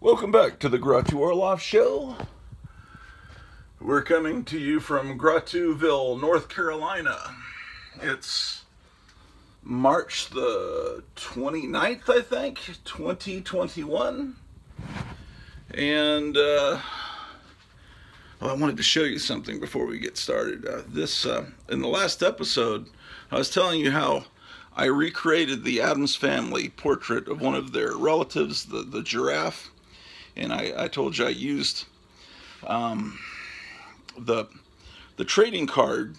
Welcome back to the Gratu Orloff Show. We're coming to you from Gratuville, North Carolina. It's March the 29th, I think, 2021. And I wanted to show you something before we get started. In the last episode, I was telling you how I recreated the Addams Family portrait of one of their relatives, the giraffe. And I told you I used the trading card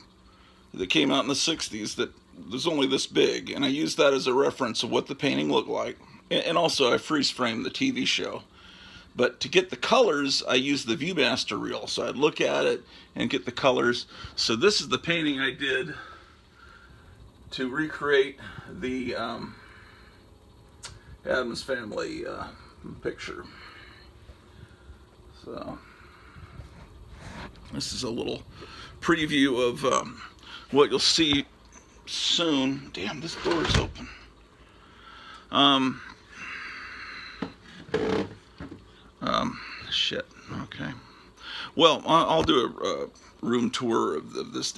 that came out in the 60s that was only this big. And I used that as a reference of what the painting looked like. And also I freeze framed the TV show. But to get the colors, I used the Viewmaster reel. So I'd look at it and get the colors. So this is the painting I did to recreate the Addams Family picture. So this is a little preview of what you'll see soon. Damn, this door is open. Shit. Okay. Well, I'll do a room tour of this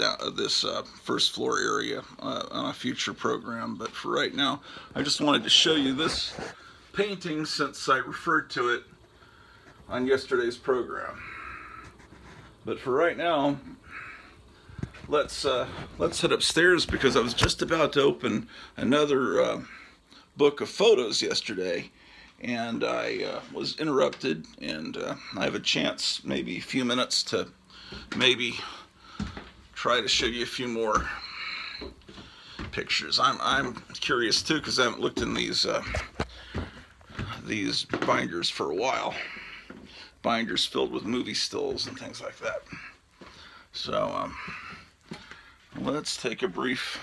first floor area on a future program. But for right now, I just wanted to show you this painting since I referred to it on yesterday's program. But for right now, let's head upstairs because I was just about to open another book of photos yesterday, and I was interrupted, and I have a chance, maybe a few minutes, to maybe try to show you a few more pictures. I'm curious too because I haven't looked in these binders for a while. Binders filled with movie stills and things like that. So let's take a brief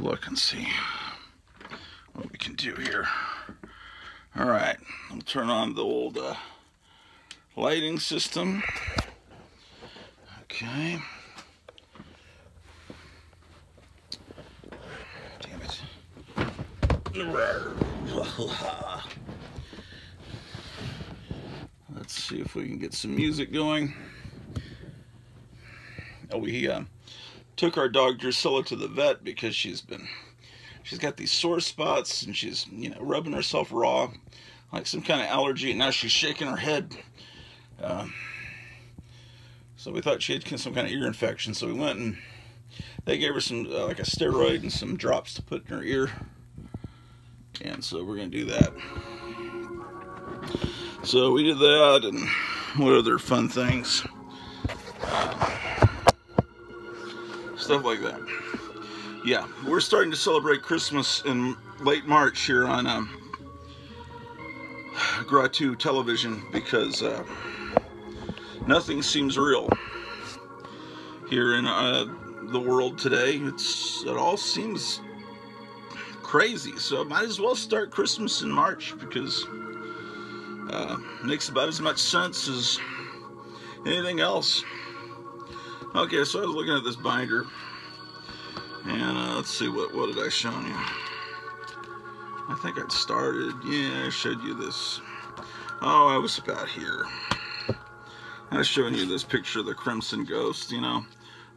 look and see what we can do here. All right, I'll turn on the old lighting system. Okay. Damn it. Let's see if we can get some music going. Oh, we took our dog Drusilla to the vet because she's got these sore spots and she's, rubbing herself raw, like some kind of allergy, and now she's shaking her head. So we thought she had some kind of ear infection, so we went and they gave her some, like a steroid and some drops to put in her ear. And so we're going to do that. So we did that, and what other fun things? Stuff like that. Yeah, we're starting to celebrate Christmas in late March here on Gratu television because nothing seems real here in the world today. It all seems crazy, so I might as well start Christmas in March because makes about as much sense as anything else. Okay, so I was looking at this binder, and let's see, what did I show you? I think I'd started, yeah, I showed you this. Oh, I was about here. I was showing you this picture of the Crimson Ghost. A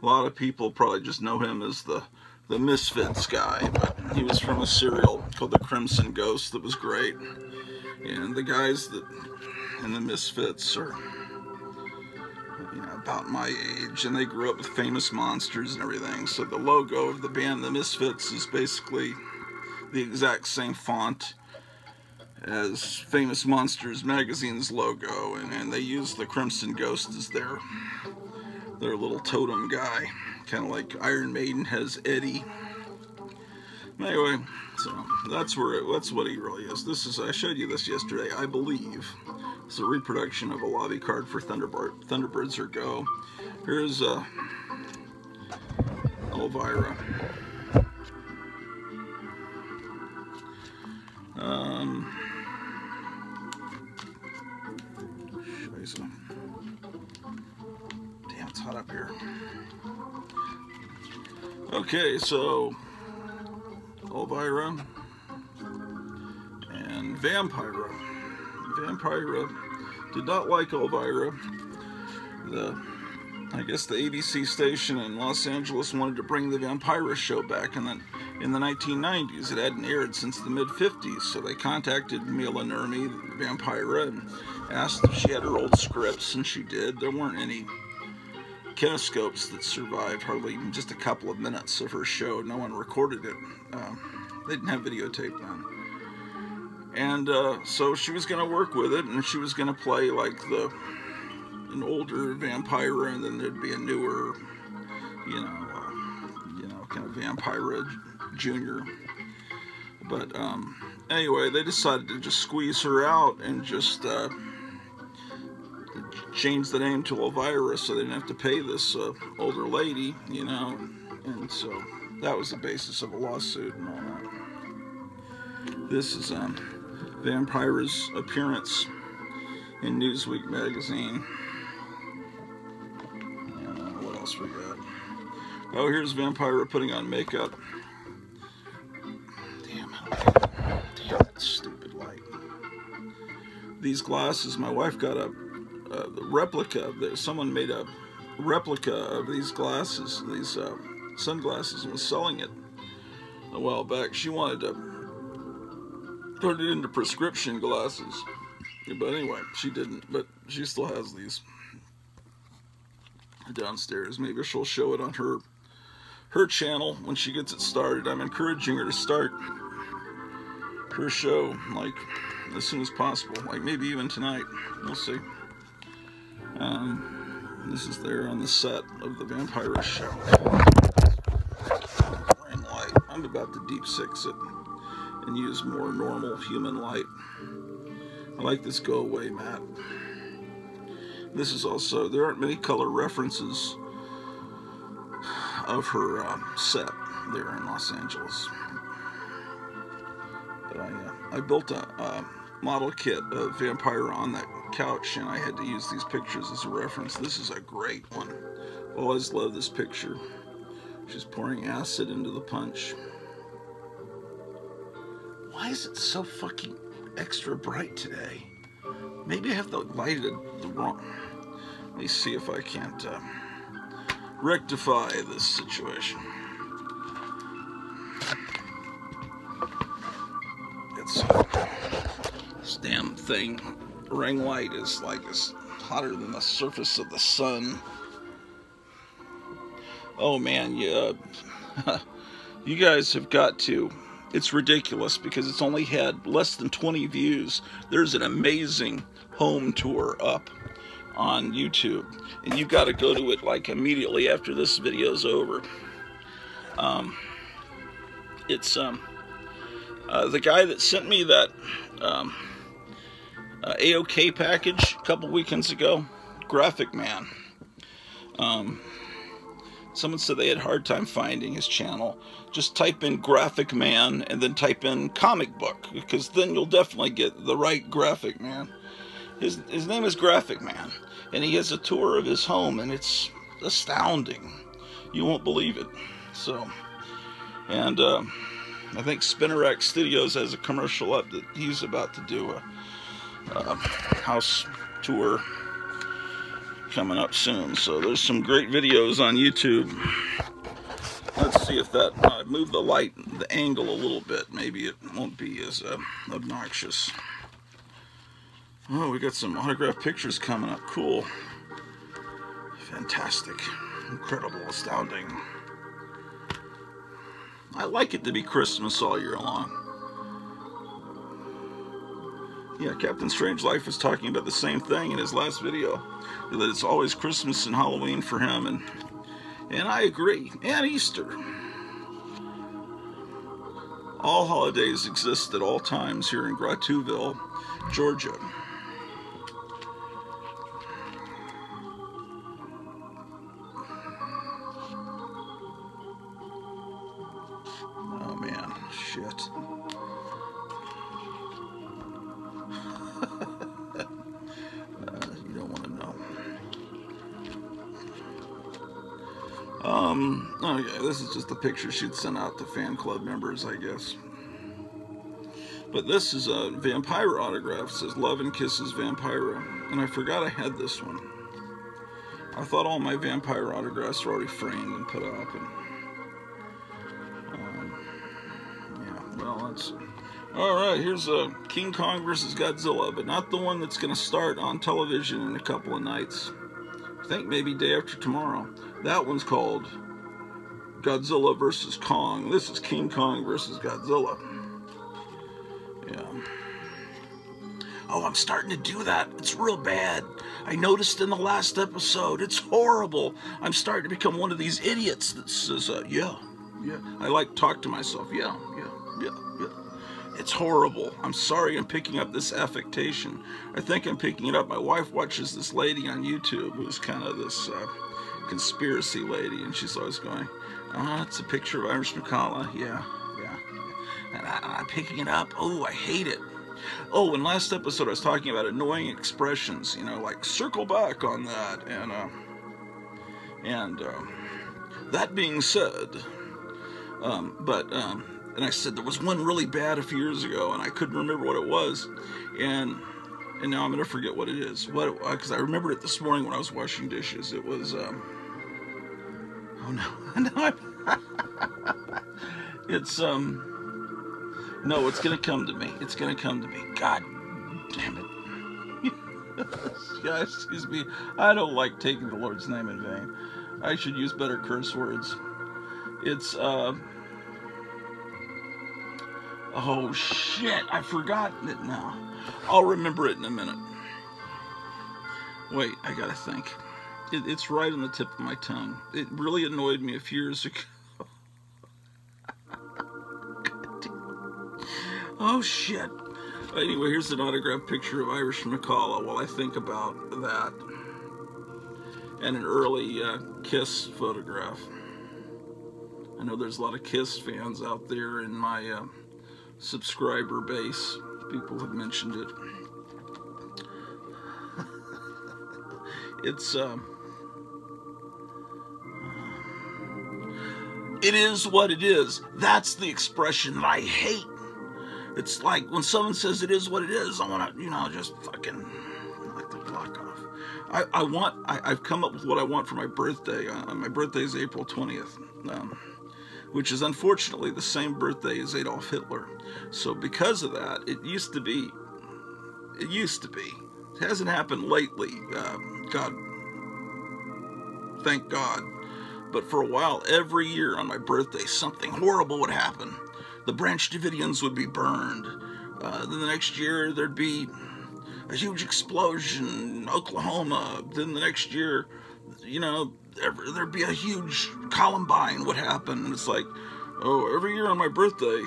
lot of people probably just know him as the Misfits guy, but he was from a serial called The Crimson Ghost that was great. And the guys that in the Misfits are, about my age, and they grew up with famous monsters and everything. So the logo of the band The Misfits is basically the exact same font as Famous Monsters magazine's logo, and they use the Crimson Ghost as their little totem guy, kind of like Iron Maiden has Eddie. Anyway, so that's what he really is. I showed you this yesterday, I believe. It's a reproduction of a lobby card for Thunderbirds or Go. Here's Elvira. Damn, it's hot up here. Okay, so Elvira and Vampira. Vampira did not like Elvira. I guess the ABC station in Los Angeles wanted to bring the Vampira show back, and then in the 1990s it hadn't aired since the mid-50s, so they contacted Mila Nurmi, Vampira, and asked if she had her old scripts, and she did. There weren't any kinescopes that survived, hardly even just a couple of minutes of her show. No one recorded it. They didn't have videotape then. And so she was going to work with it, and she was going to play like an older Vampira, and then there'd be a newer, kind of Vampira Junior. But anyway, they decided to just squeeze her out and just change the name to Elvira, so they didn't have to pay this older lady, and so that was the basis of a lawsuit and all that. This is Vampira's appearance in Newsweek magazine. What else we got? Oh, here's Vampira putting on makeup. Damn that stupid light. These glasses, my wife got a replica. Someone made a replica of these glasses, these sunglasses, and was selling it a while back. She wanted to turn it into prescription glasses, but anyway, she didn't. But she still has these downstairs. Maybe she'll show it on her channel when she gets it started. I'm encouraging her to start her show like as soon as possible, like maybe even tonight. We'll see. This is there on the set of the Vampira show. Ring light. I'm about to deep six it and use more normal human light. I like this go away matte. This is also, there aren't many color references of her set there in Los Angeles. But I built a model kit of Vampira on that couch, and I had to use these pictures as a reference. This is a great one. Always love this picture. She's pouring acid into the punch. Why is it so fucking extra bright today? Maybe I have the lighted the wrong. Let me see if I can't rectify this situation. This damn thing, ring light, is like it's hotter than the surface of the sun. Oh man, yeah, you guys have got to. It's ridiculous because it's only had less than 20 views. There's an amazing home tour up on YouTube, and you've got to go to it like immediately after this video's over. It's the guy that sent me that AOK package a couple weekends ago, Graphic Man. Someone said they had a hard time finding his channel. Just type in Graphic Man and then type in comic book, because then you'll definitely get the right Graphic Man. His name is Graphic Man, and he has a tour of his home, and it's astounding. You won't believe it. So, and I think SpinnerX Studios has a commercial up that he's about to do a house tour coming up soon. So there's some great videos on YouTube. Let's see if that move the light, the angle a little bit. Maybe it won't be as obnoxious. Oh, we got some autographed pictures coming up. Cool. Fantastic. Incredible. Astounding. I like it to be Christmas all year long. Yeah, Captain Strangelove was talking about the same thing in his last video, that it's always Christmas and Halloween for him, and I agree. And Easter. All holidays exist at all times here in Grotuville, Georgia. Oh man, shit. You don't want to know. Okay, this is just a picture she'd sent out to fan club members, I guess. But this is a Vampira autograph. It says Love and Kisses Vampira. And I forgot I had this one. I thought all my Vampira autographs were already framed and put up. And, yeah, well, that's... Alright, here's King Kong vs. Godzilla, but not the one that's going to start on television in a couple of nights. I think maybe day after tomorrow. That one's called Godzilla vs. Kong. This is King Kong vs. Godzilla. Yeah. Oh, I'm starting to do that. It's real bad. I noticed in the last episode. It's horrible. I'm starting to become one of these idiots that says, yeah. I like to talk to myself. Yeah. It's horrible. I'm sorry I'm picking up this affectation. I think I'm picking it up. My wife watches this lady on YouTube who's kind of this conspiracy lady, and she's always going, it's a picture of Irish McCalla. Yeah. And I'm picking it up. Oh, I hate it. Oh, in last episode I was talking about annoying expressions, you know, like circle back on that, and that being said, and I said there was one really bad a few years ago, and I couldn't remember what it was, and now I'm gonna forget what it is. Because I remembered it this morning when I was washing dishes. It was oh no, it's no, it's gonna come to me. It's gonna come to me. God damn it. Yeah, excuse me. I don't like taking the Lord's name in vain. I should use better curse words. It's oh shit, I've forgotten it now. I'll remember it in a minute. Wait, I gotta think. It's right on the tip of my tongue. It really annoyed me a few years ago. Oh shit. Anyway, here's an autographed picture of Irish McCalla while I think about that. And an early Kiss photograph. I know there's a lot of Kiss fans out there in my subscriber base. People have mentioned it. It's it is what it is. That's the expression that I hate. It's like when someone says it is what it is, I want to, you know, just fucking like the block off. I've come up with what I want for my birthday. My birthday is April 20th. Which is unfortunately the same birthday as Adolf Hitler. So because of that, it used to be, it hasn't happened lately, God, thank God, but for a while, every year on my birthday, something horrible would happen. The Branch Davidians would be burned. Then the next year, there'd be a huge explosion in Oklahoma. Then the next year, you know, there'd be a huge Columbine would happen, and it's like, oh, every year on my birthday,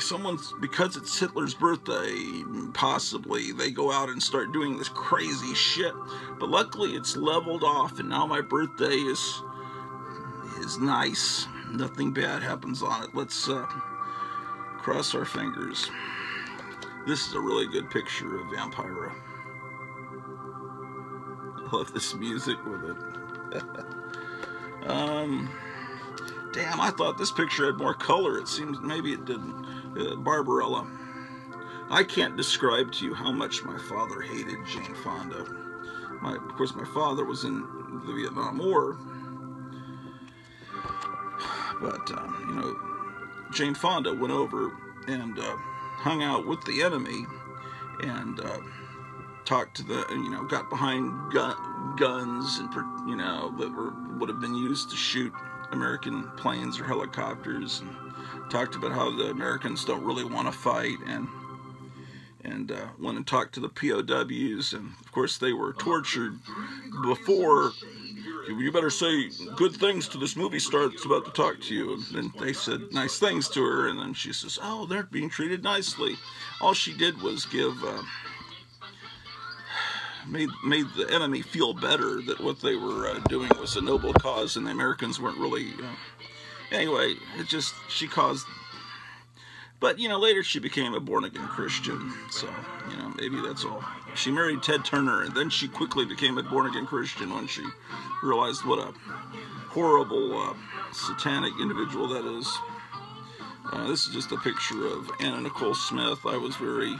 because it's Hitler's birthday, possibly, they go out and start doing this crazy shit. But luckily, it's leveled off, and now my birthday is nice. Nothing bad happens on it. Let's cross our fingers. This is a really good picture of Vampira. I love this music with it. Damn, I thought this picture had more color. It seems maybe it didn't. Barbarella. I can't describe to you how much my father hated Jane Fonda. Of course, my father was in the Vietnam War. But, you know, Jane Fonda went over and hung out with the enemy and talked to the, you know, got behind guns and, you know, that would have been used to shoot American planes or helicopters, and talked about how the Americans don't really want to fight, and went and talked to the POWs, and of course they were tortured before. You better say good things to this movie star that's about to talk to you. And then they said nice things to her, and then she says, oh, they're being treated nicely. All she did was made the enemy feel better that what they were doing was a noble cause, and the Americans weren't really, you know. Anyway, she caused. But, you know, later she became a born-again Christian, so, you know, maybe that's all. She married Ted Turner, and then she quickly became a born-again Christian when she realized what a horrible, satanic individual that is. This is just a picture of Anna Nicole Smith. I was very...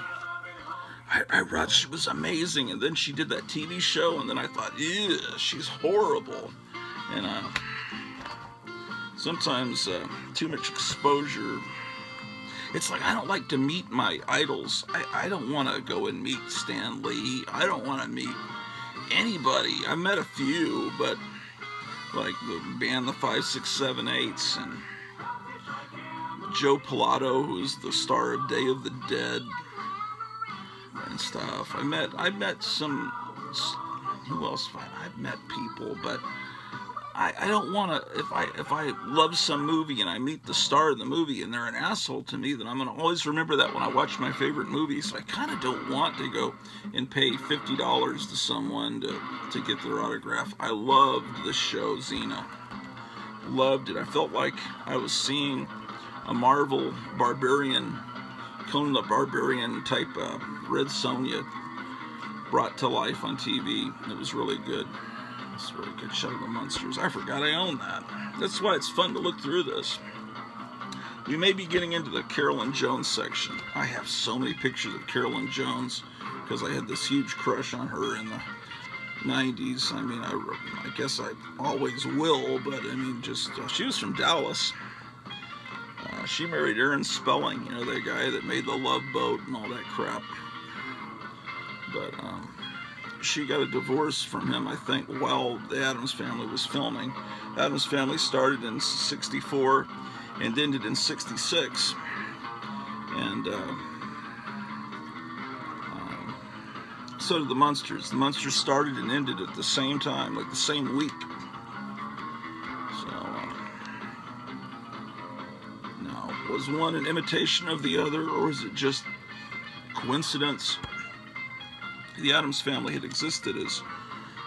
I watched, she was amazing, and then she did that TV show, and then I thought, ew, she's horrible. And sometimes too much exposure. It's like, I don't like to meet my idols. I don't want to go and meet Stan Lee. I don't want to meet anybody. I met a few, but like the band The 5, 6, 7, 8s, and Joe Pilato, who's the star of Day of the Dead and stuff. I met some, who else? I've met people, but I don't want to, if I love some movie and I meet the star of the movie and they're an asshole to me, then I'm going to always remember that when I watch my favorite movies. So I kind of don't want to go and pay $50 to someone to get their autograph. I loved the show Xena. Loved it. I felt like I was seeing a Marvel Barbarian, Conan the Barbarian type Red Sonja brought to life on TV. It was really good. It's a really good show, The Munsters. I forgot I owned that. That's why it's fun to look through this. We may be getting into the Carolyn Jones section. I have so many pictures of Carolyn Jones because I had this huge crush on her in the 90s. I mean, I guess I always will, but I mean, just, she was from Dallas. She married Aaron Spelling, you know, that guy that made The Love Boat and all that crap. But, she got a divorce from him, I think, while The Addams Family was filming. Addams Family started in '64 and ended in '66. And so did the Munsters. The Munsters started and ended at the same time, like the same week. So, now, was one an imitation of the other, or is it just coincidence? The Addams Family had existed as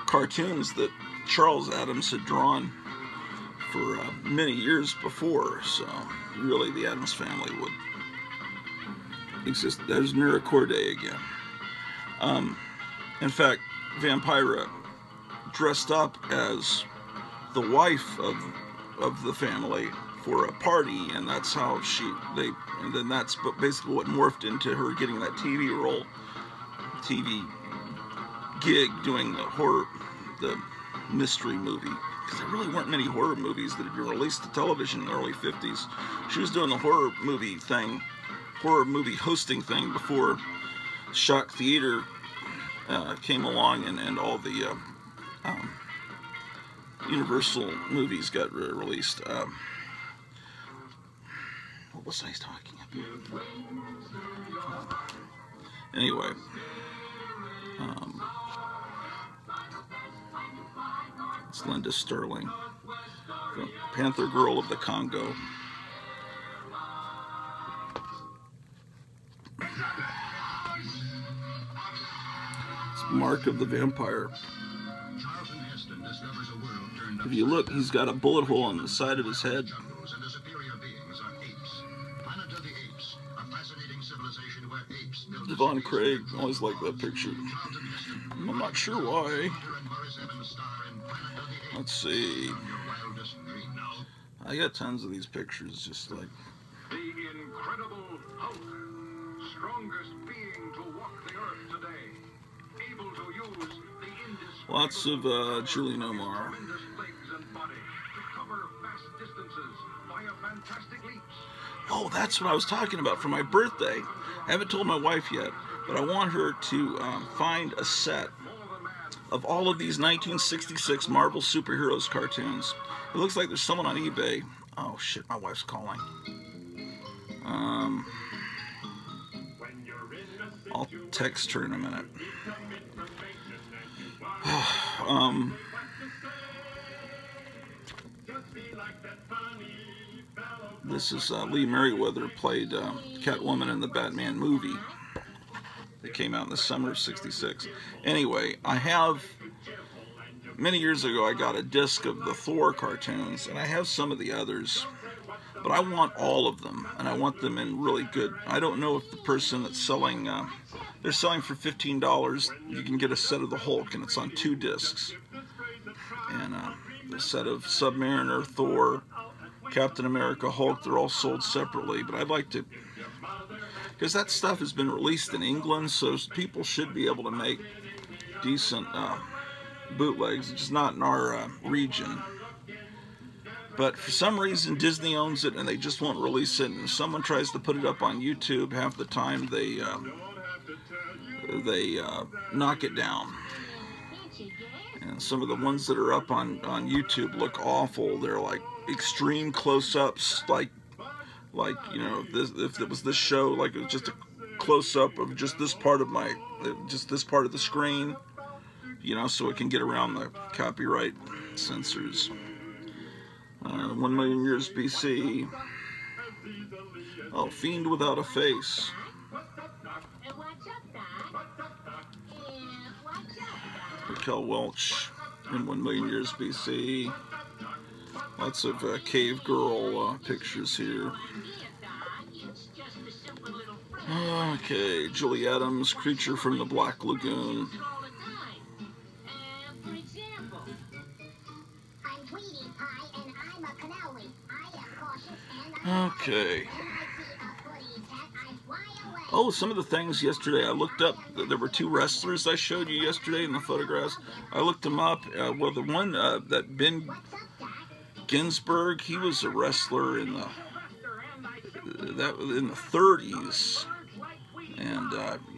cartoons that Charles Addams had drawn for many years before, so really the Addams Family would exist. There's Mira Corday again. In fact, Vampira dressed up as the wife of the family for a party, and that's how and then that's basically what morphed into her getting that TV role, TV gig doing the mystery movie, because there really weren't many horror movies that had been released to television in the early 50s. She was doing the horror movie hosting thing before Shock Theater came along and all the Universal movies got released. What was I talking about? Anyway. It's Linda Sterling, the Panther Girl of the Congo. It's Mark of the Vampire. If you look, he's got a bullet hole on the side of his head. Devon Craig, always liked that picture. I'm not sure why. Let's see. I got tons of these pictures, just like the incredible Hulk, strongest being to walk the earth today, able to use the lots of Julian Omar. Oh, that's what I was talking about for my birthday. I haven't told my wife yet, but I want her to find a set of all of these 1966 Marvel superheroes cartoons. It looks like there's someone on eBay. Oh shit, my wife's calling. I'll text her in a minute. This is Lee Merriweather played Catwoman in the Batman movie that came out in the summer of '66. Anyway, I have, many years ago I got a disc of the Thor cartoons, and I have some of the others, but I want all of them, and I want them in really good. I don't know if the person that's selling, they're selling for $15. You can get a set of the Hulk, and it's on 2 discs, and a set of Submariner, Thor, Captain America, Hulk, they're all sold separately. But I'd like to, because that stuff has been released in England, so people should be able to make decent bootlegs. It's just not in our region. But for some reason, Disney owns it, and they just won't release it. And if someone tries to put it up on YouTube, half the time they knock it down. And some of the ones that are up on YouTube look awful. They're like extreme close-ups, like you know, if it was this show, like it was just a close-up of just this part of the screen, you know, so it can get around the copyright censors. 1 million years BC. Oh, Fiend Without a Face. Raquel Welch in 1 million years BC. Lots of cave girl pictures here. Okay, Julie Adams, Creature from the Black Lagoon. Okay. Oh, some of the things yesterday I looked up. There were 2 wrestlers I showed you yesterday in the photographs. I looked them up. Well, the one that Ben Ginsberg, he was a wrestler in the 30s,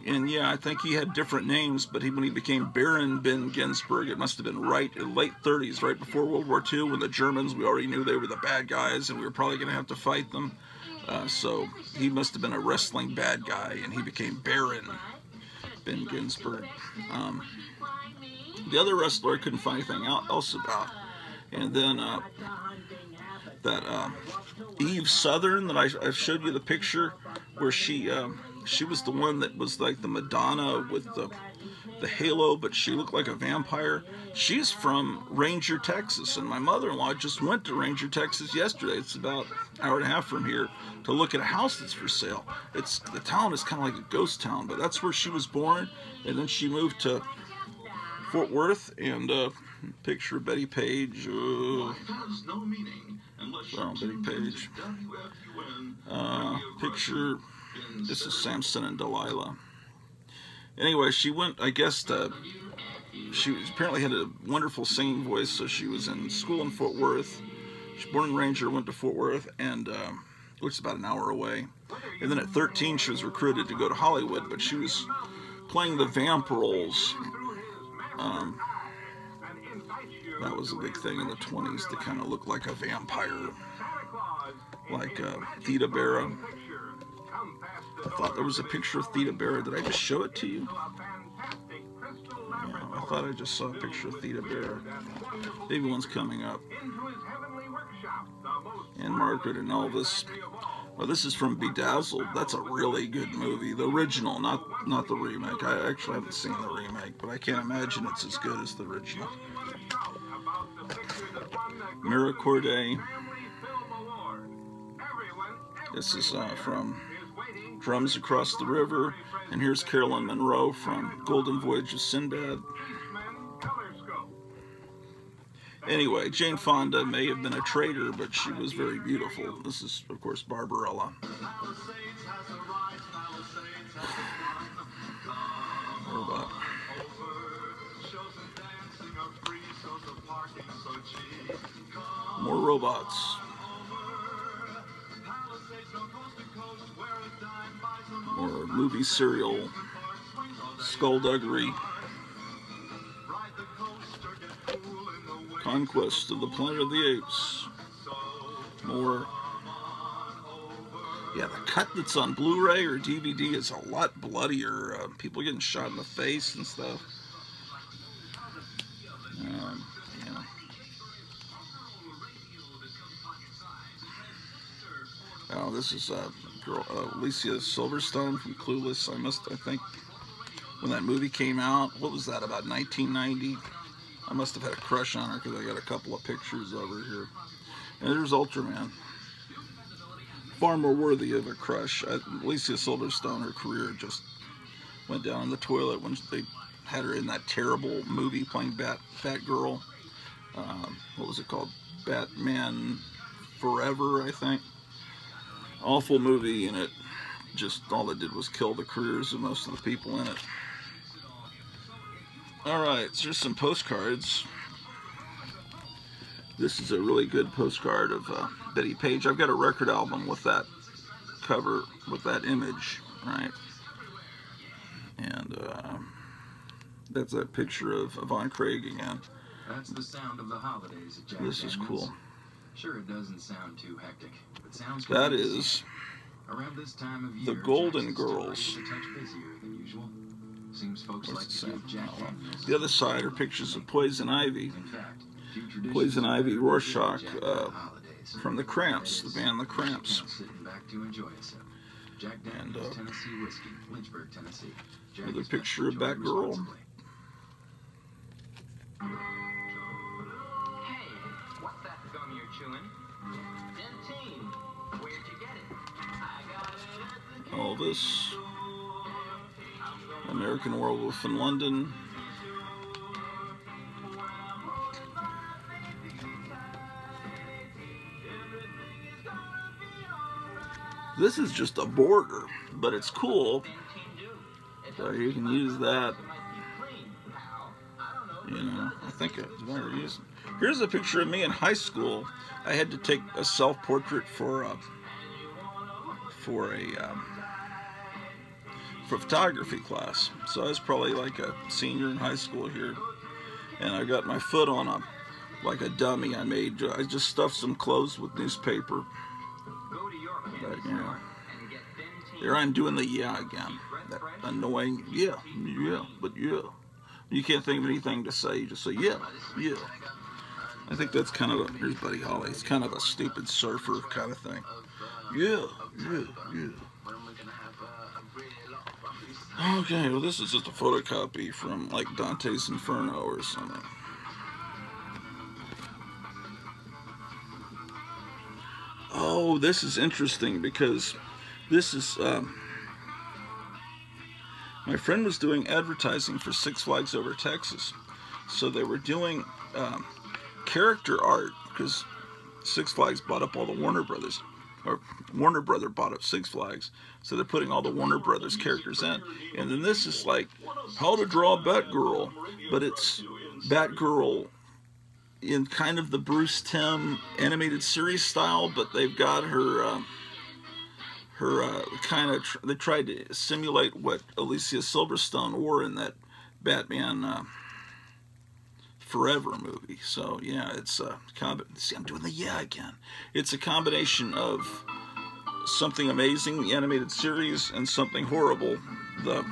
and yeah, I think he had different names. But when he became Baron Ben Ginsberg, it must have been late 30s, right before World War II, when the Germans, we already knew they were the bad guys, and we were probably going to have to fight them. So he must have been a wrestling bad guy, and he became Baron Ben Ginsberg. The other wrestler I couldn't find anything else about. And then that Eve Southern that I showed you the picture, where she was the one that was like the Madonna with the halo, but she looked like a vampire. She's from Ranger, Texas, and my mother-in-law just went to Ranger, Texas yesterday. It's about an hour and a half from here, to look at a house that's for sale. The town is kind of like a ghost town, but that's where she was born, and then she moved to Fort Worth. And picture of Betty Page. Betty Page. Picture. This is Samson and Delilah. Anyway, she went, I guess, she apparently had a wonderful singing voice, so she was in school in Fort Worth. She was born in Ranger, went to Fort Worth, and which is about an hour away. And then at 13, she was recruited to go to Hollywood, but she was playing the vamp roles. That was a big thing in the 20s, to kind of look like a vampire, like Theda Bara. I thought there was a picture of Theda Bara. Did I just show it to you? Yeah, I thought I just saw a picture of Theda Bara. Maybe one's coming up. And Margaret and Elvis. Well, this is from Bedazzled. That's a really good movie. The original, not the remake. I actually haven't seen the remake, but I can't imagine it's as good as the original. Mira Corday. This is from Drums Across the River. And here's Carolyn Monroe from Golden Voyage of Sinbad. Anyway, Jane Fonda may have been a traitor, but she was very beautiful. This is, of course, Barbarella. Robot. More robots. More movie serial. Skullduggery. Conquest of the Planet of the Apes. More. Yeah, the cut that's on Blu-ray or DVD is a lot bloodier. People getting shot in the face and stuff. Yeah. Oh, this is girl, Alicia Silverstone from Clueless. I think when that movie came out, what was that, about 1990? I must have had a crush on her because I got a couple of pictures of her here. And there's Ultraman. Far more worthy of a crush. Alicia Silverstone, her career just went down in the toilet when they had her in that terrible movie playing Batgirl. What was it called? Batman Forever, I think. Awful movie, and it just, all it did was kill the careers of most of the people in it. Alright, so here's some postcards. This is a really good postcard of Betty Page. I've got a record album with that cover, with that image, right? And that's a picture of Yvonne Craig again. That's the sound of the holidays at Jack This is Daniels. cool. Sure, it doesn't sound too hectic, but sounds That good. is Around this time of year, the Golden Jackson's Girls. still a touch busier than usual. Seems folks What's like it to say? give Jack Daniels. The other side are pictures of Poison Ivy. In fact, few traditions Poison are Ivy better Rorschach, than Jack on the holidays. from the Cramps, the band The Cramps. Sitting back to enjoy a sip. Jack Daniels Tennessee whiskey, Lynchburg, Tennessee. Jack Another is picture of best enjoyed Batgirl. responsibly. Hey, what's that gum you're chewing? Dentine. Where'd you get it? I got it at the Elvis. American Werewolf in London. This is just a border, but it's cool. So you can use that. You know, I think it's better use. Here's a picture of me in high school. I had to take a self-portrait for photography class. So I was probably like a senior in high school here, and I got my foot on like a dummy. I just stuffed some clothes with newspaper. But, you know, there I'm doing the yeah again. That annoying yeah, but yeah. You can't think of anything to say. You just say yeah. I think that's kind of a, here's Buddy Holly. It's kind of a stupid surfer kind of thing. Yeah. Okay, well this is just a photocopy from like Dante's Inferno or something. Oh, this is interesting because this is, my friend was doing advertising for Six Flags Over Texas. So they were doing character art because Six Flags bought up all the Warner Brothers, or Warner Brother bought up Six Flags. So they're putting all the Warner Brothers characters in. And then this is like how to draw Batgirl, but it's Batgirl in kind of the Bruce Timm animated series style, but they've got her kind of, they tried to simulate what Alicia Silverstone wore in that Batman Forever movie. So yeah, it's a see, I'm doing the yeah again. It's a combination of something amazing, the animated series, and something horrible, the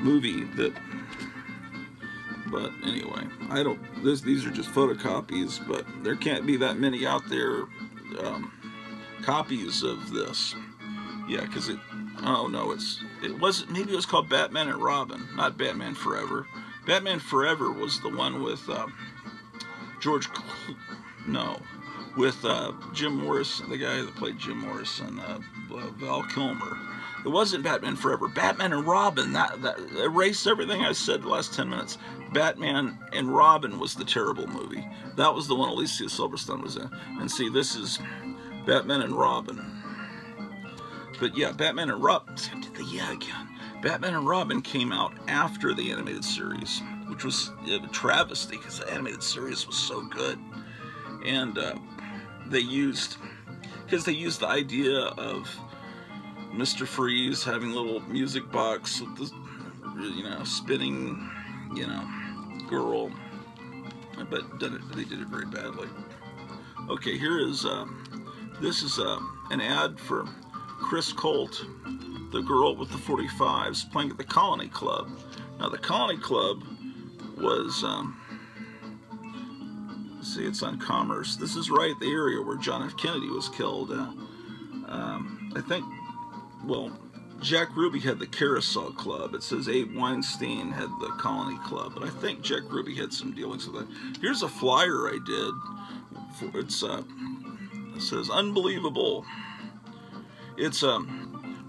movie that. But anyway, I don't. These are just photocopies, but there can't be that many out there copies of this. Yeah, because it. Oh no, it wasn't. Maybe it was called Batman and Robin, not Batman Forever. Batman Forever was the one with with Jim Morrison, the guy that played Jim Morrison, Val Kilmer. It wasn't Batman Forever. Batman and Robin, that erased everything I said the last 10 minutes. Batman and Robin was the terrible movie. That was the one Alicia Silverstone was in. And see, this is Batman and Robin. But yeah, Batman and Robin, see, I did the yeah again. Batman and Robin came out after the animated series, which was a travesty because the animated series was so good. And they used the idea of Mr. Freeze having a little music box with the, you know, spinning, you know, girl, but they did it very badly. Okay, here is, this is an ad for Chris Colt, the girl with the 45s, playing at the Colony Club. Now, the Colony Club was, see, it's on Commerce. This is right the area where John F. Kennedy was killed. I think, well, Jack Ruby had the Carousel Club. It says Abe Weinstein had the Colony Club, but I think Jack Ruby had some dealings with that. Here's a flyer I did. It says Unbelievable. It's a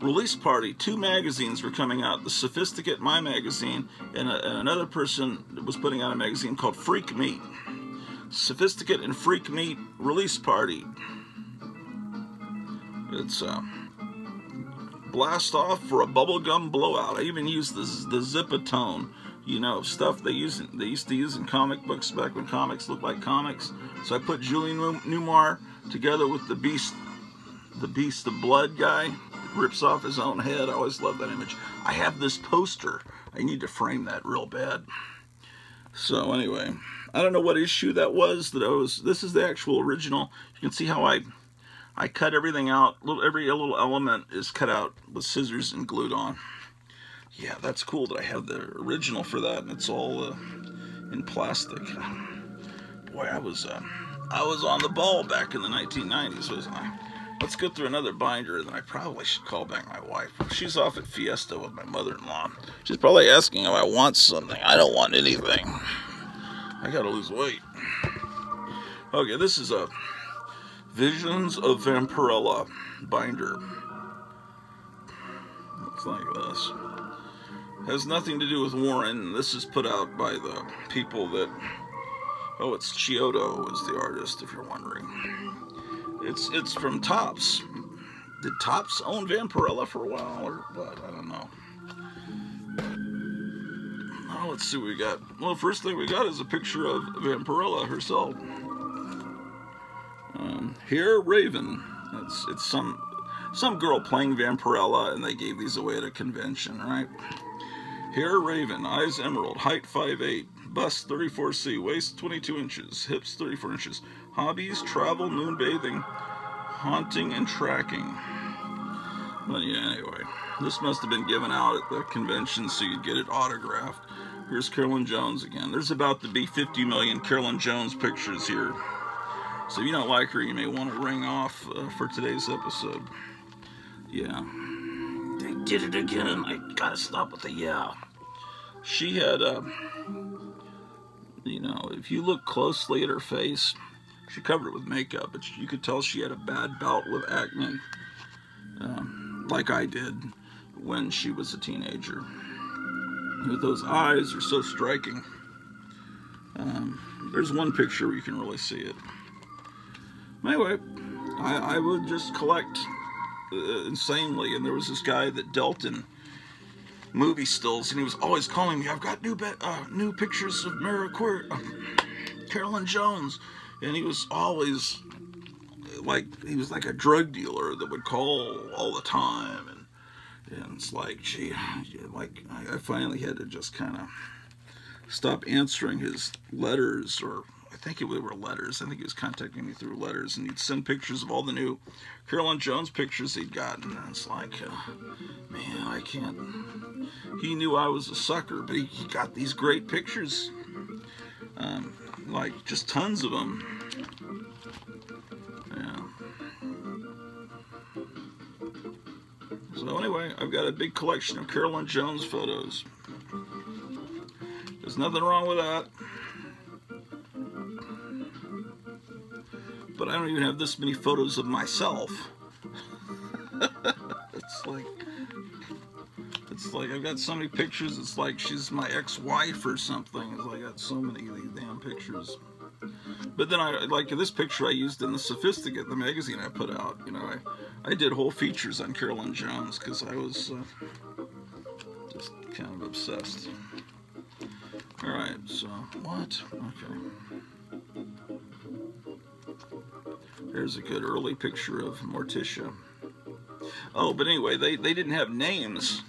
release party. 2 magazines were coming out. The Sophisticate, my magazine, and another person was putting out a magazine called Freak Meat. Sophisticate and Freak Meat release party. It's blast off for a bubblegum blowout. I even used the Zipatone, you know, stuff they used to use in comic books back when comics looked like comics. So I put Julian Newmar together with the Beast of Blood guy that rips off his own head. I always love that image. I have this poster. I need to frame that real bad. So anyway, I don't know what issue that was. This is the actual original. You can see how I cut everything out. Every little element is cut out with scissors and glued on. Yeah, that's cool that I have the original for that, and it's all in plastic. Boy, I was on the ball back in the 1990s, wasn't I? Let's go through another binder, and then I probably should call back my wife. She's off at Fiesta with my mother-in-law. She's probably asking if I want something. I don't want anything. I gotta lose weight. Okay, this is a Visions of Vampirella binder. Looks like this. Has nothing to do with Warren. This is put out by the people that... Oh, it's Chiodo is the artist, if you're wondering. It's from Topps. Did Topps own Vampirella for a while, or what? I don't know. Now let's see what we got. Well, the first thing we got is a picture of Vampirella herself. Here, Raven. It's some girl playing Vampirella, and they gave these away at a convention, right? Here, Raven, eyes emerald, height 5'8", bust 34C, waist 22 inches, hips 34 inches. Hobbies, travel, moonbathing, haunting, and tracking. But yeah, anyway, this must have been given out at the convention so you'd get it autographed. Here's Carolyn Jones again. There's about to be 50 million Carolyn Jones pictures here. So if you don't like her, you may want to ring off for today's episode. Yeah. They did it again. I gotta stop with the yeah. She had, you know, if you look closely at her face, she covered it with makeup, but you could tell she had a bad bout with acne, like I did when she was a teenager. Those eyes are so striking. There's one picture where you can really see it. Anyway, I would just collect insanely, and there was this guy that dealt in movie stills, and he was always calling me, I've got new pictures of Carolyn Jones, and he was always like, he was like a drug dealer that would call all the time, and it's like, gee, like, I finally had to just kind of stop answering his letters, or I think it were letters. I think he was contacting me through letters, and he'd send pictures of all the new Carolyn Jones pictures he'd gotten, and it's like, man, I can't. He knew I was a sucker, but he got these great pictures, like just tons of them. Yeah. So anyway, I've got a big collection of Carolyn Jones photos. There's nothing wrong with that. But I don't even have this many photos of myself. It's like I've got so many pictures, it's like she's my ex-wife or something. It's like I got so many of these damn pictures. But then like this picture I used in the Sophisticate, the magazine I put out. You know, I did whole features on Carolyn Jones because I was just kind of obsessed. Alright, so, what? Okay. There's a good early picture of Morticia. Oh, but anyway, they didn't have names.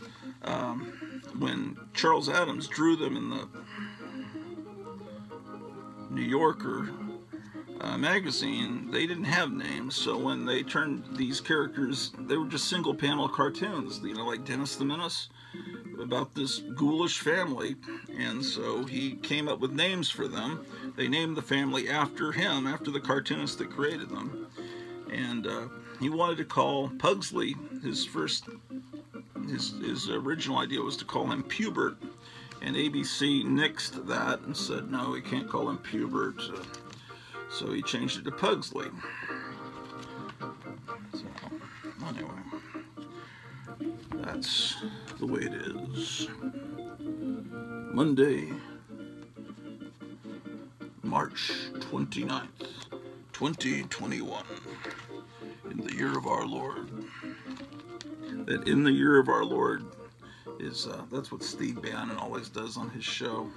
When Charles Addams drew them in the New Yorker magazine, they didn't have names. So when they turned these characters, they were just single panel cartoons, you know, like Dennis the Menace, about this ghoulish family. And so he came up with names for them. They named the family after him, after the cartoonist that created them. And he wanted to call Pugsley, his original idea was to call him Pubert, and ABC nixed that and said, no, we can't call him Pubert. So he changed it to Pugsley. So, anyway, that's the way it is. Monday, March 29th, 2021, in the year of our Lord. That in the year of our Lord is, that's what Steve Bannon always does on his show.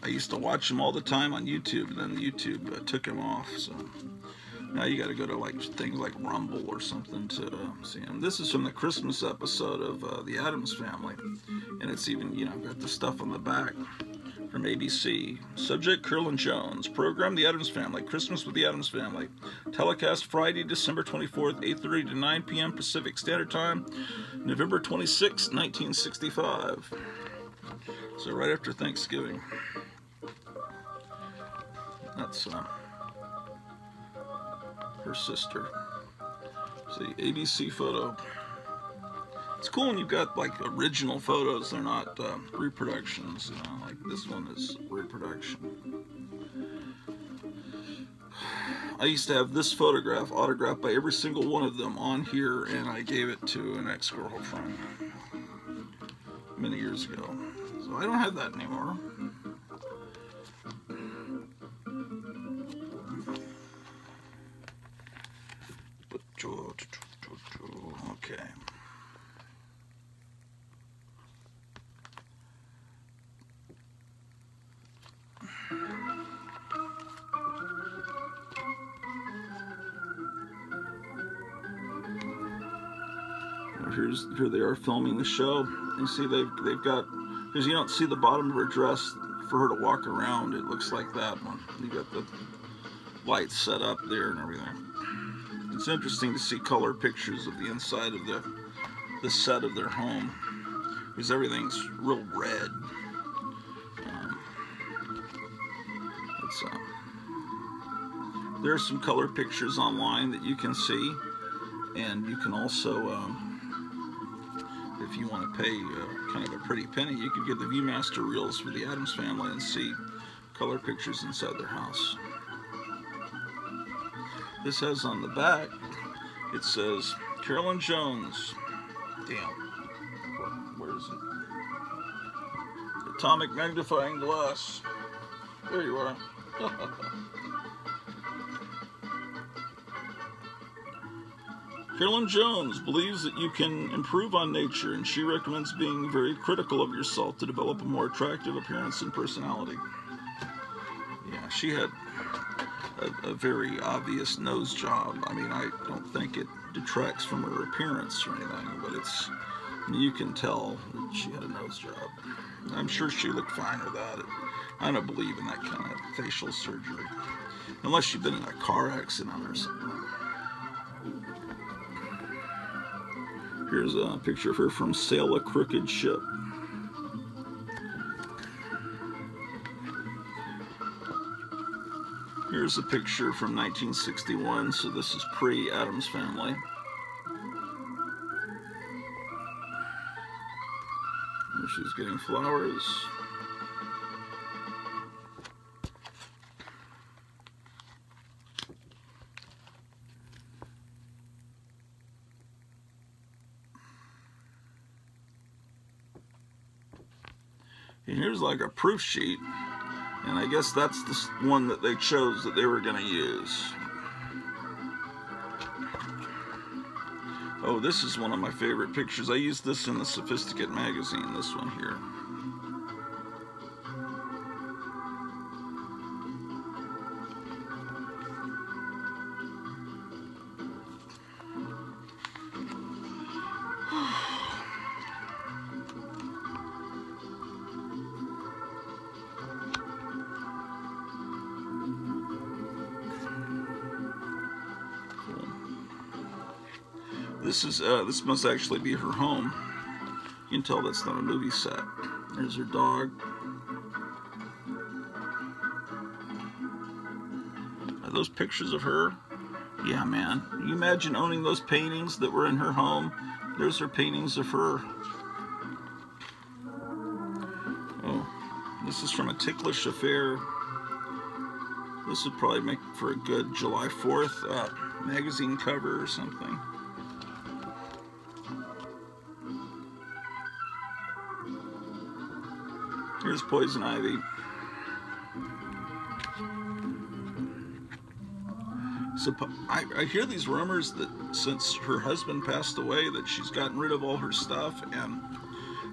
I used to watch him all the time on YouTube, and then YouTube took him off, so now you got to go to like things like Rumble or something to see him. This is from the Christmas episode of The Addams Family, and it's even, you know, got the stuff on the back from ABC. Subject: Carolyn Jones. Program: The Addams Family. Christmas with the Addams Family. Telecast Friday, December 24th, 8:30 to 9 p.m. Pacific Standard Time, November 26, 1965. So right after Thanksgiving. That's her sister. See, ABC photo. It's cool when you've got like original photos. They're not reproductions, you know, like this one is reproduction. I used to have this photograph autographed by every single one of them on here, and I gave it to an ex-girlfriend many years ago. So I don't have that anymore. Okay. Here they are filming the show. You see they've got, because you don't see the bottom of her dress for her to walk around. It looks like that one. You got the lights set up there and everything. It's interesting to see color pictures of the inside of the set of their home, because everything's real red. There are some color pictures online that you can see, and you can also, if you want to pay kind of a pretty penny, you could get the Viewmaster reels for the Addams Family and see color pictures inside their house. This has on the back, it says Carolyn Jones. Damn. Where is it? Atomic magnifying glass. There you are. Carolyn Jones believes that you can improve on nature, and she recommends being very critical of yourself to develop a more attractive appearance and personality. Yeah, she had a very obvious nose job. I mean, I don't think it detracts from her appearance or anything, but it's, you can tell that she had a nose job. I'm sure she looked fine without it. I don't believe in that kind of facial surgery, unless you've been in a car accident or something. Here's a picture of her from Sail a Crooked Ship. Here's a picture from 1961, so this is pre-Addams Family. There she's getting flowers. And here's like a proof sheet, and I guess that's the one that they chose that they were going to use. Oh, this is one of my favorite pictures. I used this in the Sophisticate magazine, this one here. This must actually be her home. You can tell that's not a movie set. There's her dog. Are those pictures of her? Yeah, man. Can you imagine owning those paintings that were in her home? There's her paintings of her. Oh, this is from A Ticklish Affair. This would probably make for a good July 4th magazine cover or something. Here's Poison Ivy. I hear these rumors that since her husband passed away, that she's gotten rid of all her stuff, and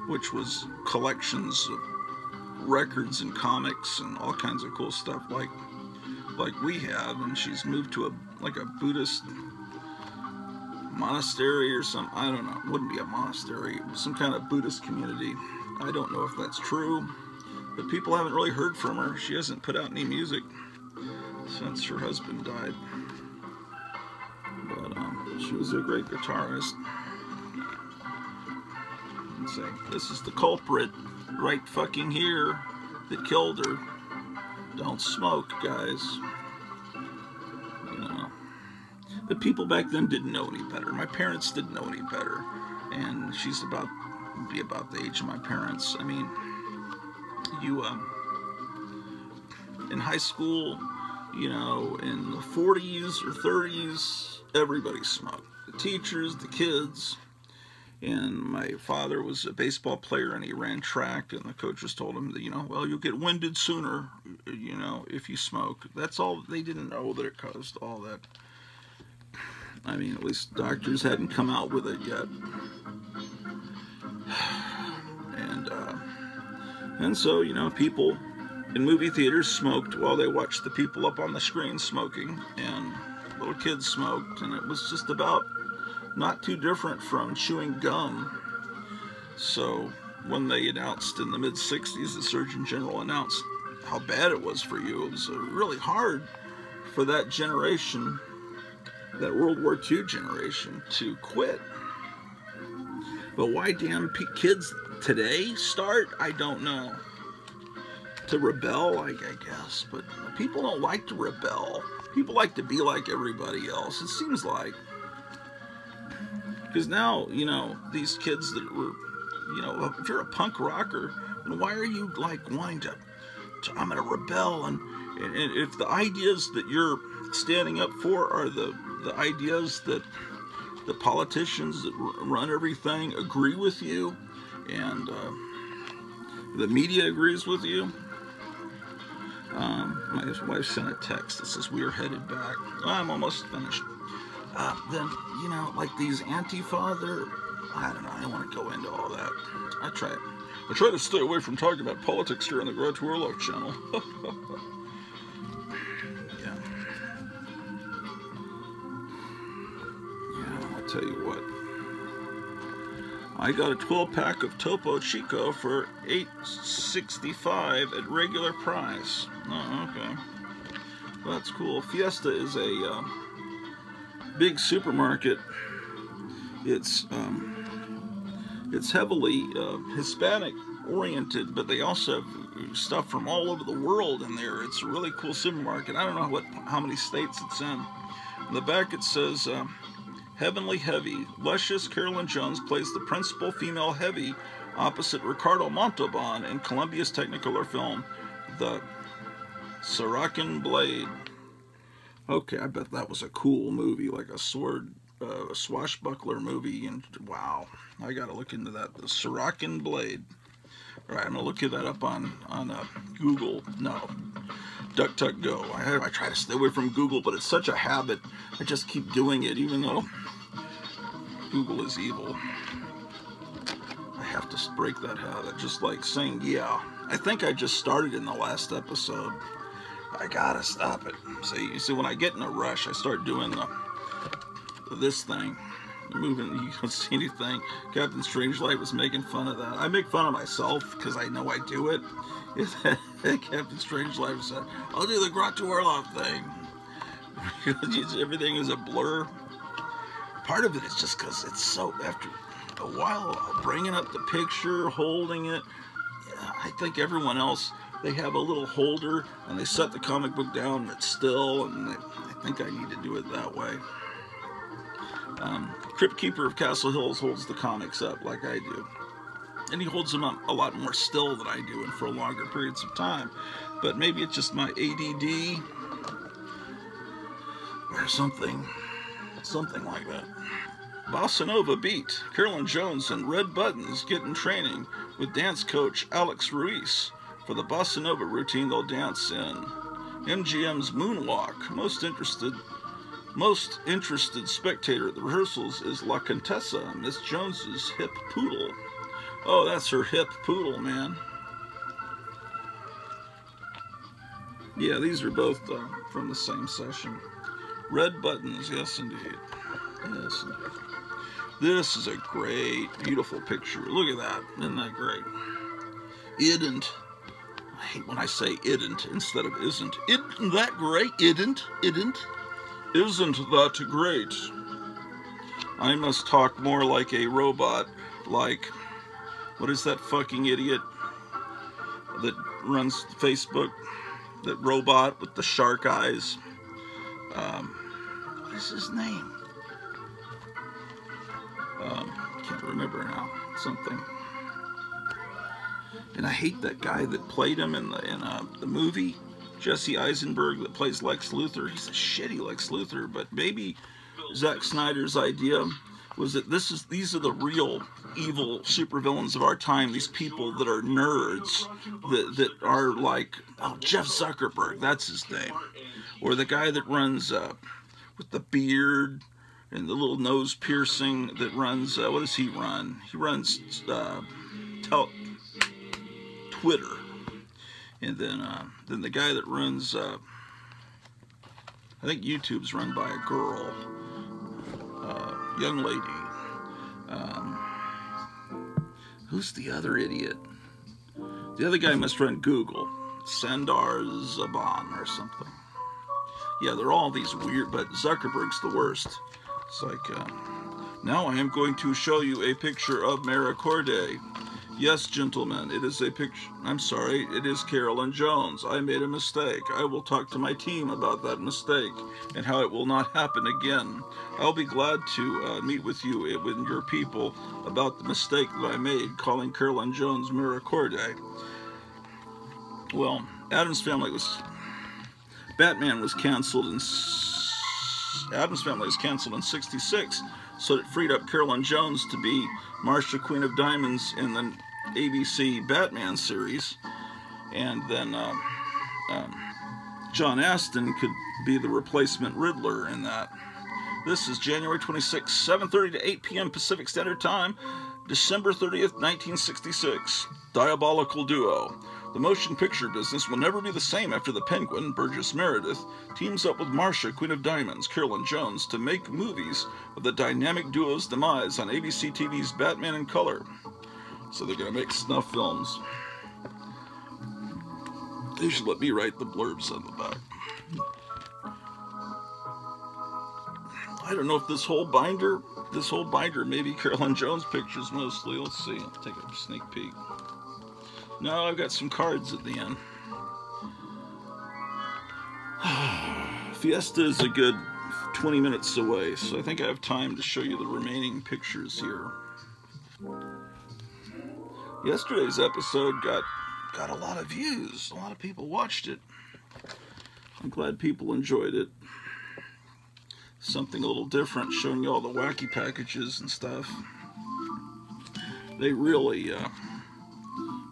which was collections of records and comics and all kinds of cool stuff like we have, and she's moved to a Buddhist monastery or some, I don't know, it wouldn't be a monastery, some kind of Buddhist community. I don't know if that's true, but people haven't really heard from her. She hasn't put out any music since her husband died. But she was a great guitarist. And say, this is the culprit right fucking here that killed her. Don't smoke, guys. You know. But people back then didn't know any better. My parents didn't know any better. And she's about the age of my parents. I mean, you in high school, you know, in the 40s or 30s, everybody smoked. The teachers, the kids. And my father was a baseball player, and he ran track, and the coaches told him that, you know, well, you'll get winded sooner, you know, if you smoke. That's all. They didn't know that it caused all that. I mean, at least doctors hadn't come out with it yet. And so, you know, people in movie theaters smoked while they watched the people up on the screen smoking, and little kids smoked, and it was just about not too different from chewing gum. So when they announced in the mid-60s, the Surgeon General announced how bad it was for you, it was really hard for that generation, that World War II generation, to quit. But why damn kids today start? I don't know. To rebel, I guess. But people don't like to rebel. People like to be like everybody else, it seems like. Because now, you know, these kids that were, you know, if you're a punk rocker, then why are you, like, wanting to I'm going to rebel? And if the ideas that you're standing up for are the ideas that the politicians that run everything agree with you, and the media agrees with you. My wife sent a text that says, we are headed back. I'm almost finished. Then, you know, like these Antifa, I don't know, I don't want to go into all that. I try to stay away from talking about politics here on the Grow to Our Love channel. Yeah. Yeah, I'll tell you what. I got a 12-pack of Topo Chico for $8.65 at regular price. Oh, okay. Well, that's cool. Fiesta is a big supermarket. It's heavily Hispanic oriented, but they also have stuff from all over the world in there. It's a really cool supermarket. I don't know how many states it's in. In the back it says, Heavenly Heavy. Luscious Carolyn Jones plays the principal female heavy opposite Ricardo Montalban in Columbia's Technicolor film, The Sarakin Blade. Okay, I bet that was a cool movie, like a swashbuckler movie, and wow, I gotta look into that. The Sarakin Blade. All right, I'm gonna look that up on Google. No, DuckDuckGo. I try to stay away from Google, but it's such a habit. I just keep doing it, even though Google is evil. I have to break that habit, just like saying yeah. I think I just started in the last episode. I gotta stop it. You see, when I get in a rush, I start doing this thing. Moving, you don't see anything. Captain Strangelove was making fun of that. I make fun of myself because I know I do it. Captain Strangelove said, I'll do the Grow to Our Love thing. Everything is a blur. Part of it is just because it's so, after a while, bringing up the picture, holding it, I think everyone else, they have a little holder and they set the comic book down and it's still, and I think I need to do it that way. Crypt Keeper of Castle Hills holds the comics up like I do. And he holds them up a lot more still than I do and for longer periods of time. But maybe it's just my ADD or something like that. Bossa Nova Beat. Carolyn Jones and Red Buttons get in training with dance coach Alex Ruiz. For the Bossa Nova routine, they'll dance in MGM's Moonwalk. Most interested Most interested spectator at the rehearsals is La Contessa, Miss Jones's hip poodle. Oh, that's her hip poodle, man. Yeah, these are both from the same session. Red buttons, yes indeed. Yes indeed. This is a great, beautiful picture. Look at that. Isn't that great? Idn't. I hate when I say idn't instead of isn't. Isn't that great? Idn't. Isn't that great? I must talk more like a robot. Like, what is that fucking idiot that runs Facebook? That robot with the shark eyes. What is his name? Can't remember now. Something. And I hate that guy that played him in the movie. Jesse Eisenberg that plays Lex Luthor. He's a shitty Lex Luthor, but maybe Zack Snyder's idea was that these are the real evil supervillains of our time. These people that are nerds, that are like, oh, Jeff Zuckerberg, that's his name, or the guy that runs with the beard and the little nose piercing that runs. What does he run? He runs Twitter, and then the guy that runs. I think YouTube's run by a girl. Young lady. Who's the other idiot? The other guy must run Google. Sundar Zaban or something. Yeah, they're all these weird, but Zuckerberg's the worst. It's like, now I am going to show you a picture of Mara Corday. Yes, gentlemen, it is a picture. I'm sorry, it is Carolyn Jones. I made a mistake. I will talk to my team about that mistake and how it will not happen again. I'll be glad to meet with you and your people about the mistake that I made calling Carolyn Jones Mara Corday. Well, Batman was canceled in Addams Family was canceled in '66, so it freed up Carolyn Jones to be Marcia, Queen of Diamonds in the ABC Batman series, and then John Astin could be the replacement Riddler in that. This is January 26, 7:30 to 8 p.m. Pacific Standard Time, December 30th, 1966. Diabolical duo. The motion picture business will never be the same after the Penguin, Burgess Meredith, teams up with Marcia, Queen of Diamonds, Carolyn Jones, to make movies of the dynamic duo's demise on ABC TV's Batman in Color. So they're going to make snuff films. They should let me write the blurbs on the back. I don't know if this whole binder may be Carolyn Jones pictures mostly. Let's see. I'll take a sneak peek. No, I've got some cards at the end. Fiesta is a good 20 minutes away, so I think I have time to show you the remaining pictures here. Yesterday's episode got a lot of views. A lot of people watched it. I'm glad people enjoyed it. Something a little different, showing you all the wacky packages and stuff. They really,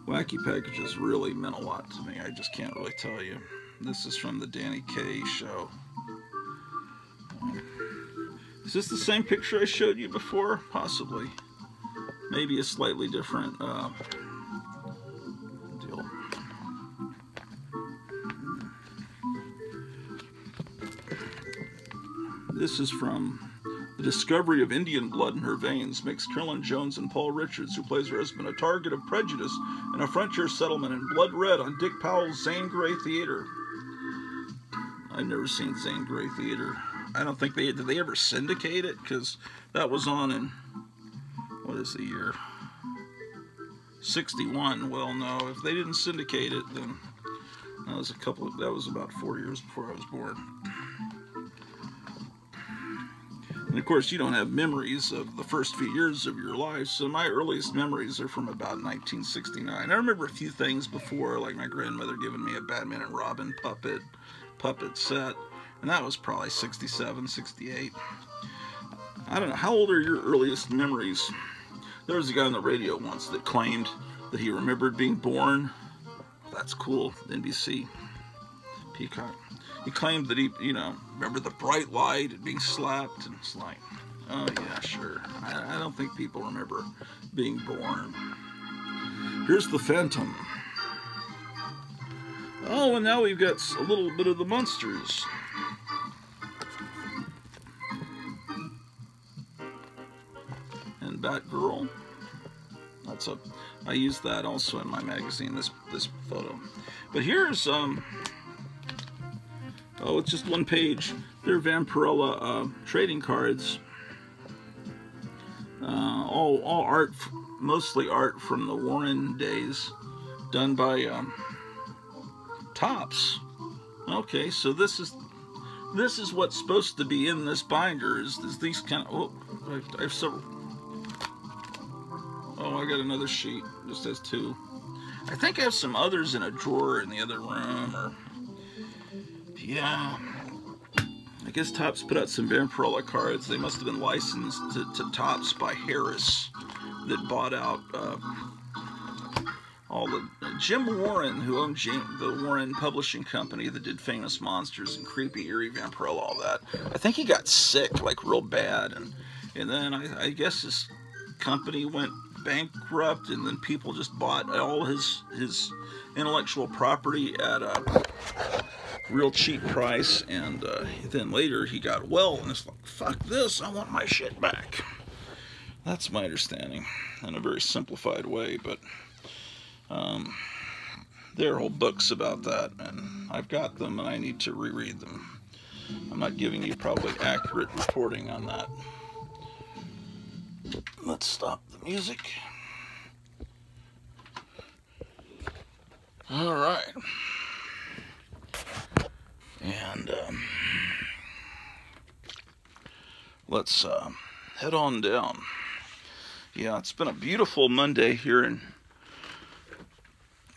wacky packages really meant a lot to me. I just can't really tell you. This is from the Danny Kaye show. Is this the same picture I showed you before? Possibly. Maybe a slightly different deal. This is from the discovery of Indian blood in her veins makes Carolyn Jones and Paul Richards, who plays her husband, a target of prejudice in a frontier settlement in Blood Red on Dick Powell's Zane Grey Theater. I've never seen Zane Grey Theater. I don't think did they ever syndicate it? Because that was on in, what is the year? 61. Well, no, if they didn't syndicate it, then that was about 4 years before I was born. And of course, you don't have memories of the first few years of your life, so my earliest memories are from about 1969. I remember a few things before, like my grandmother giving me a Batman and Robin puppet set, and that was probably 67, 68. I don't know, how old are your earliest memories? There was a guy on the radio once that claimed that he remembered being born. That's cool, NBC, Peacock. he claimed that he, you know, remember the bright light and being slapped, and it's like, oh yeah, sure. I don't think people remember being born. Here's the Phantom. Oh, and now we've got a little bit of the Munsters. And Batgirl. That's a. I used that also in my magazine. This photo. But here's oh, it's just one page. They're Vampirella trading cards. All art, mostly art from the Warren days, done by Topps. Okay, so this is what's supposed to be in this binder. Is these kind of? Oh, I have several. Oh, I got another sheet. Just has two. I think I have some others in a drawer in the other room. Or yeah, I guess Topps put out some Vampirella cards. They must have been licensed to Topps by Harris, that bought out all the Jim Warren, who owned the Warren Publishing Company, that did Famous Monsters and Creepy Eerie Vampirella, all that. I think he got sick, like real bad, and then I guess his company went bankrupt, and then people just bought all his intellectual property at a real cheap price, and then later he got well, and it's like, fuck this, I want my shit back. That's my understanding, in a very simplified way, but there are whole books about that, and I've got them, and I need to reread them. I'm not giving you probably accurate reporting on that. Let's stop the music. All right. And let's head on down. Yeah, it's been a beautiful Monday here in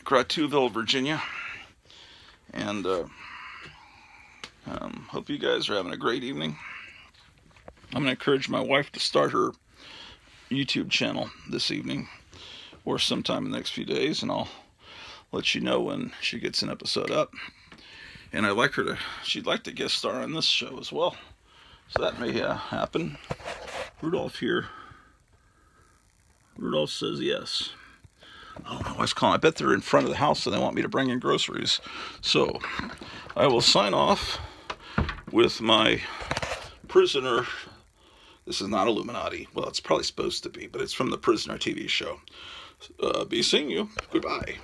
Grotuville, Virginia. And hope you guys are having a great evening. I'm going to encourage my wife to start her YouTube channel this evening or sometime in the next few days, and I'll let you know when she gets an episode up. And she'd like to guest star on this show as well, so that may happen. Rudolph here. Rudolph says yes. Oh, my wife's calling. I bet they're in front of the house and they want me to bring in groceries. So I will sign off with my Prisoner. This is not Illuminati. Well, it's probably supposed to be, but it's from the Prisoner TV show. Be seeing you. Goodbye.